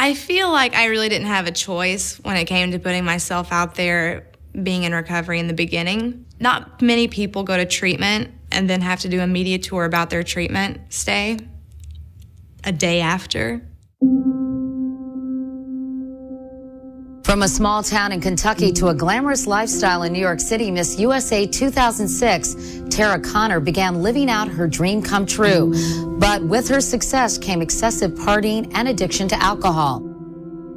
I feel like I really didn't have a choice when it came to putting myself out there being in recovery in the beginning. Not many people go to treatment and then have to do a media tour about their treatment stay a day after. From a small town in Kentucky to a glamorous lifestyle in New York City, Miss USA 2006, Tara Conner began living out her dream come true. But with her success came excessive partying and addiction to alcohol.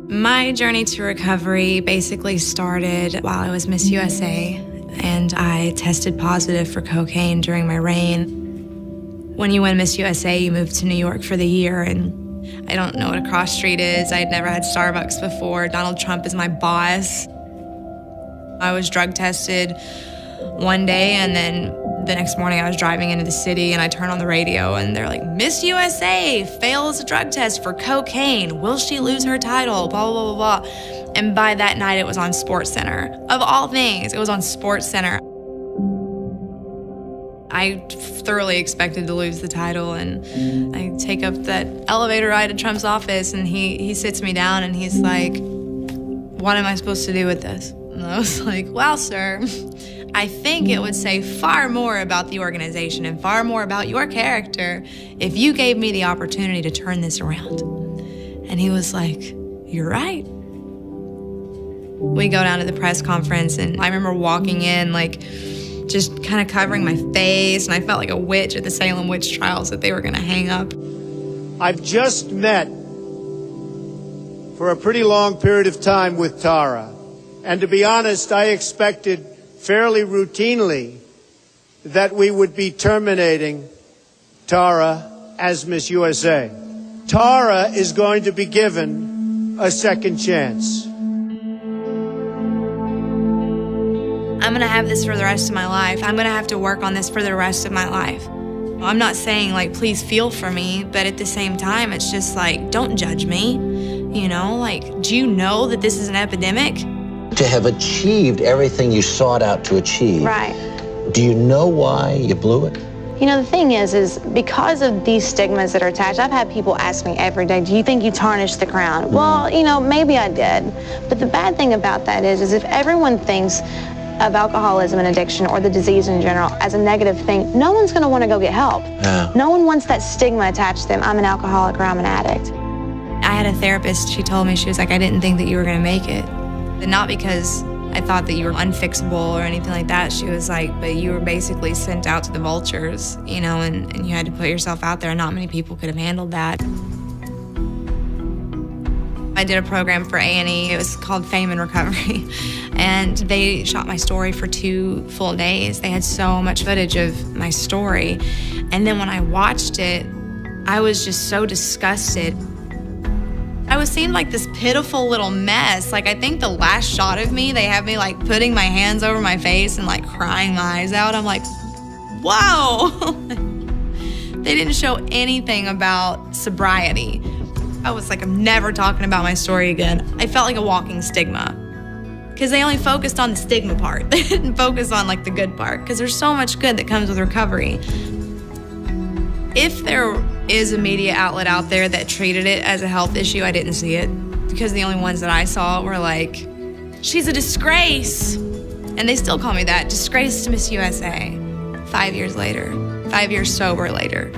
My journey to recovery basically started while I was Miss USA, and I tested positive for cocaine during my reign. When you win Miss USA, you move to New York for the year, and I don't know what a cross street is. I had never had Starbucks before. Donald Trump is my boss. I was drug tested one day, and then the next morning I was driving into the city and I turned on the radio and they're like, Miss USA fails a drug test for cocaine. Will she lose her title? Blah, blah, blah, blah. And by that night it was on SportsCenter. Of all things, it was on SportsCenter. I thoroughly expected to lose the title, and I take up that elevator ride to Trump's office, and he sits me down and he's like, what am I supposed to do with this? And I was like, well, sir, I think it would say far more about the organization and far more about your character if you gave me the opportunity to turn this around. And he was like, you're right. We go down to the press conference, and I remember walking in like just kind of covering my face, and I felt like a witch at the Salem witch trials that they were going to hang up. I've just met for a pretty long period of time with Tara, and to be honest, I expected fairly routinely that we would be terminating Tara as Miss USA. Tara is going to be given a second chance. I'm gonna have this for the rest of my life. I'm gonna have to work on this for the rest of my life. I'm not saying like, please feel for me, but at the same time, it's just like, don't judge me. You know, like, do you know that this is an epidemic? To have achieved everything you sought out to achieve. Right. Do you know why you blew it? You know, the thing is because of these stigmas that are attached, I've had people ask me every day, do you think you tarnished the crown? Well, you know, maybe I did. But the bad thing about that is if everyone thinks of alcoholism and addiction or the disease in general as a negative thing, no one's going to want to go get help. Yeah. No one wants that stigma attached to them. I'm an alcoholic or I'm an addict. I had a therapist, she told me, she was like, I didn't think that you were going to make it. And not because I thought that you were unfixable or anything like that. She was like, but you were basically sent out to the vultures, you know, and you had to put yourself out there, and not many people could have handled that. I did a program for A&E. It was called Fame and Recovery. And they shot my story for 2 full days. They had so much footage of my story. And then when I watched it, I was just so disgusted. I was seeing like this pitiful little mess. Like, I think the last shot of me, they have me like putting my hands over my face and like crying my eyes out. I'm like, whoa. They didn't show anything about sobriety. I was like, I'm never talking about my story again. I felt like a walking stigma because they only focused on the stigma part. They didn't focus on like the good part, because there's so much good that comes with recovery. If there is a media outlet out there that treated it as a health issue, I didn't see it, because the only ones that I saw were like, she's a disgrace. And they still call me that, disgrace to Miss USA. 5 years later, 5 years sober later.